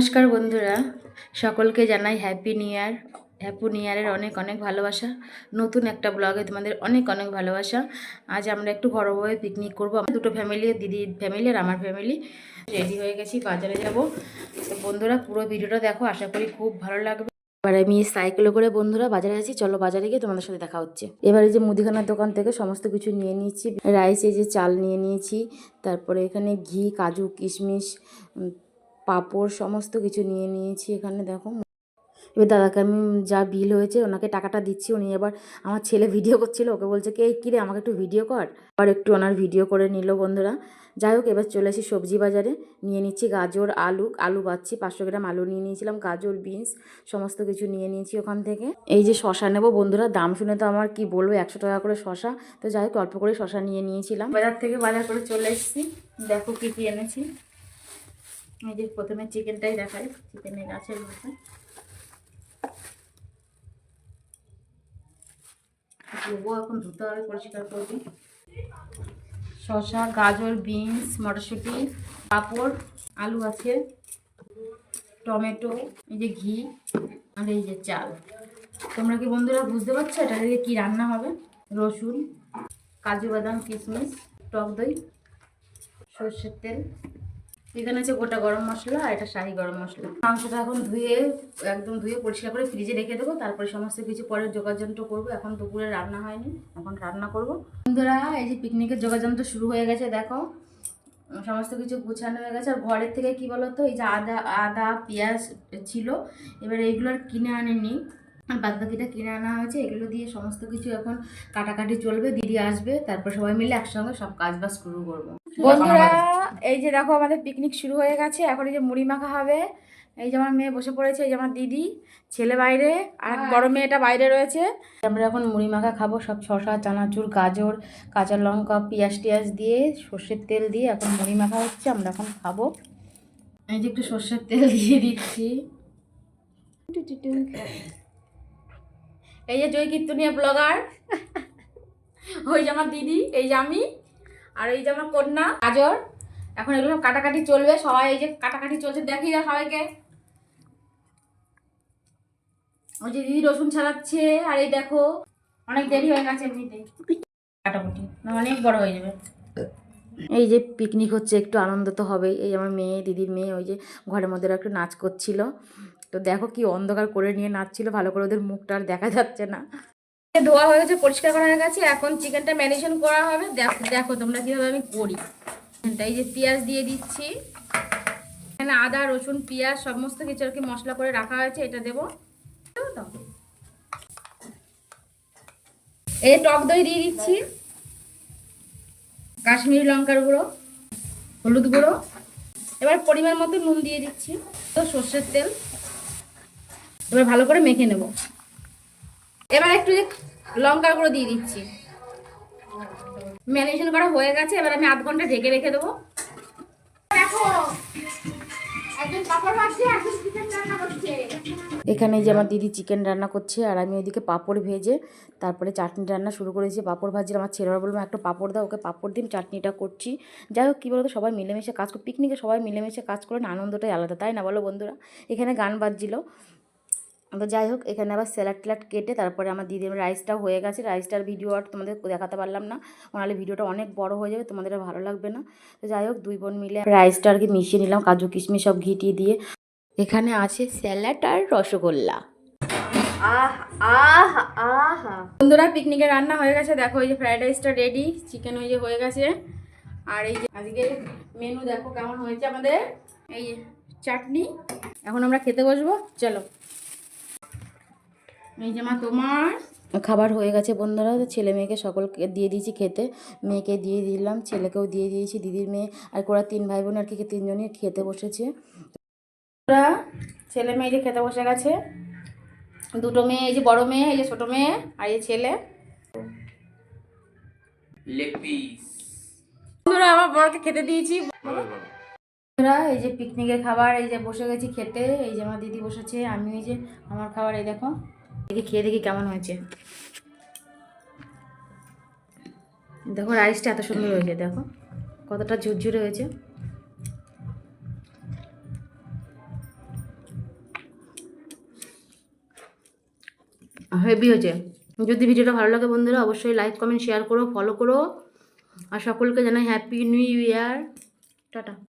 নমস্কার বন্ধুরা, সকলকে জানাই হ্যাপি নিউ ইয়ারের অনেক অনেক ভালোবাসা। নতুন একটা ব্লগে তোমাদের অনেক অনেক ভালোবাসা। আজ আমরা একটু ঘরোয়া পিকনিক করবো। আমরা দুটো ফ্যামিলি, দিদির ফ্যামিলি আর আমার ফ্যামিলি রেডি হয়ে গেছি, বাজারে যাব। তো বন্ধুরা পুরো ভিডিওটা দেখো, আশা করি খুব ভালো লাগবে। এবার আমি সাইকেলে করে বন্ধুরা বাজারে আছি, চলো বাজারে গিয়ে তোমাদের সাথে দেখা হচ্ছে। এবারে যে মুদিখানার দোকান থেকে সমস্ত কিছু নিয়ে নিয়েছি। রাইস, এই যে চাল নিয়ে নিয়েছি, তারপরে এখানে ঘি, কাজু, কিশমিশ, পাঁপড় সমস্ত কিছু নিয়ে নিয়েছি। এখানে দেখো, এবার দাদাকে আমি যা বিল হয়েছে ওনাকে টাকাটা দিচ্ছি। উনি এবার, আমার ছেলে ভিডিও করছিল, ওকে বলছে কে কিরে আমাকে একটু ভিডিও কর। আবার একটু ওনার ভিডিও করে নিল বন্ধুরা। যাই হোক, এবার চলে আসি সবজি বাজারে। নিয়ে নিচ্ছি গাজর, আলু বাচ্ছি, 500 গ্রাম আলু নিয়ে নিয়েছিলাম, গাজর, বিনস সমস্ত কিছু নিয়ে নিয়েছি ওখান থেকে। এই যে শশা নেবো বন্ধুরা, দাম শুনে তো আমার কি বলবো, 100 টাকা করে শশা। তো যাই হোক, অল্প করে শশা নিয়ে নিয়েছিলাম। বাজার থেকে বাজার করে চলে এসেছি। দেখো কী কী এনেছি। এই যে প্রথমে চিকেনটাই দেখাই, চিকেনের গাছের মধ্যে ধুবো, এখন ধুতে হবে, পরিষ্কার করবি। শসা, গাজর, বিনস, মটরশুঁটি, পাঁপড়, আলু আছে, টমেটো, এই যে ঘি আর এই যে চাল। তোমরা কি বন্ধুরা বুঝতে পারছো এটা দিয়ে কী রান্না হবে? রসুন, কাজু বাদাম, কিশমিশ, টক দই, সর্ষের তেল, এখানে আছে গোটা গরম মশলা আর এটা শাহি গরম মশলা। মাংসটা এখন একদম ধুয়ে পরিষ্কার করে ফ্রিজে রেখে দেবো, তারপরে সমস্ত কিছু পরে যোগাযন্ত্র করবো। এখন দুপুরে রান্না হয়নি, এখন রান্না করব বন্ধুরা। এই যে পিকনিকের যোগাযন্ত্র শুরু হয়ে গেছে, দেখো সমস্ত কিছু গুছানো হয়ে গেছে। আর ঘরের থেকে কি বলতো, এই যে আদা পেঁয়াজ ছিল, এবার এইগুলো আর কিনে আনেনি, আর বাদ বাকিটা কিনে আনা হয়েছে। এগুলো দিয়ে সমস্ত কিছু এখন কাটাকাটি চলবে। দিদি আসবে, তারপর সবাই মিলে একসঙ্গে সব কাজ বাজ শুরু করবো বন্ধুরা। এই যে দেখো আমাদের পিকনিক শুরু হয়ে গেছে। এখন এই যে মুড়ি মাখা হবে। এই যে আমার মেয়ে বসে পড়েছে, এই যে আমার দিদি, ছেলে বাইরে, আর বড় মেয়েটা বাইরে রয়েছে। আমরা এখন মুড়ি মাখা খাবো, সব শসা, চানাচুর, গাজর, কাঁচা লঙ্কা, পেঁয়াজ টিয়াজ দিয়ে, সর্ষের তেল দিয়ে এখন মুড়ি মাখা হচ্ছে, আমরা এখন খাবো। এই যে একটু সর্ষের তেল দিয়ে দিচ্ছি। এই যে জয় কীর্তনিয়া ব্লগার, ওই যে আমার দিদি, এই যে আমি, আর এই যে আমার কন্যা গাজর। এখন এগুলো কাটাকাটি চলবে, সবাই এই যে কাটাকাটি চলছে, দেখি না সবাইকে। ওই যে দিদি রসুন ছাড়াচ্ছে, আর এই দেখো অনেক দেরি হয়ে গেছে এমনিতে, কাটাকুটি না অনেক বড় হয়ে যাবে। এই যে পিকনিক হচ্ছে, একটু আনন্দ তো হবেই। এই আমার মেয়ে, দিদির মেয়ে, ওই যে ঘরের মধ্যে একটু নাচ করছিল। তো দেখো কি অন্ধকার করে নিয়ে নাচছিল, ভালো করে ওদের মুখটা আর দেখা যাচ্ছে না। ধোয়া হয়ে গেছে, পরিষ্কার করা হয়ে গেছে। এখন চিকেনটা ম্যারিনেশন করা হবে। দেখো দেখো তোমরা কীভাবে আমি করি। এই যে পেঁয়াজ দিয়ে দিচ্ছি, এখানে আদা, রসুন, পেঁয়াজ সমস্ত কিছু আর কি মশলা করে রাখা হয়েছে, এটা দেবো। এই টক দই দিয়ে দিচ্ছি, কাশ্মীরি লঙ্কার গুঁড়ো, হলুদ গুঁড়ো, এবার পরিমাণ মতো নুন দিয়ে দিচ্ছি, তো সর্ষের তেল। এবার ভালো করে মেখে নেব। এবার একটু লঙ্কার গুঁড়ো দিয়ে দিচ্ছি। ম্যারিনেশন করা হয়ে গেছে, এবার আমি 0.5 ঘন্টা ঢেকে রেখে দেবো। দেখো এখানে যে আমার দিদি চিকেন রান্না করছে, আর আমি ওইদিকে পাঁপড় ভেজে তারপরে চাটনি রান্না শুরু করেছি। পাঁপড় ভাজি, আমার ছেলেরা বলবো একটা পাঁপড় দাও, ওকে পাঁপড় দিন, চাটনিটা করছি। যাই হোক, কী বলতো, সবাই মিলেমিশে কাজ করে, পিকনিকে সবাই মিলেমিশে কাজ করে না, আনন্দটাই আলাদা, তাই না বলো বন্ধুরা? এখানে গান বাজছিল। তো যাই হোক, এখানে আবার স্যালাড ট্যালাড কেটে তারপরে আমার দিদির রাইসটাও হয়ে গেছে। রাইসটার ভিডিও আর তোমাদের দেখাতে পারলাম না, নাহলে ভিডিওটা অনেক বড় হয়ে যাবে, তোমাদের ভালো লাগবে না। তো যাই হোক, দুই বোন মিলে রাইসটা আর কি মিশিয়ে নিলাম, কাজু কিশমিশ সব ঘি দিয়ে। এখানে আছে স্যালাড আর রসগোল্লা। বন্ধুরা পিকনিকে রান্না হয়ে গেছে, দেখো এই যে ফ্রাইড রাইসটা রেডি, চিকেন ওই যে হয়ে গেছে। আর এই যে আজকে মেনু দেখো কেমন হয়েছে আমাদের, এই চাটনি। এখন আমরা খেতে বসবো, চলো। এই যে মা তোমার খাবার হয়ে গেছে বন্ধুরা। ছেলে মেয়েকে সকলকে দিয়ে দিয়েছি খেতে, মেয়েকে দিয়ে দিলাম, ছেলেকেও দিয়ে দিয়েছি, দিদির মেয়ে আর ওরা 3 ভাই বোন আর কি 3জনই খেতে বসেছে। ওরা ছেলে মেয়ে যে খেতে বসে গেছে, দুটো মেয়ে, এই যে বড় মেয়ে, এই যে ছোট মেয়ে, আর এই ছেলে। বন্ধুরা আমার বড়কে খেতে দিয়েছি। এই যে পিকনিকের খাবার, এই যে বসে গেছি খেতে। এই যে আমার দিদি বসেছে, আমি এই যে আমার খাবার, এই দেখো দেখি খেয়ে দেখি কেমন হয়েছে। দেখো রাইসটা এত সুন্দর হয়েছে, দেখো কতটা ঝুরঝুরে হয়েছে। হেভি হয়েছে। যদি ভিডিওটা ভালো লাগে বন্ধুরা অবশ্যই লাইক কমেন্ট শেয়ার করো, ফলো করো, আর সকলকে জানাই হ্যাপি নিউ ইয়ার। টাটা।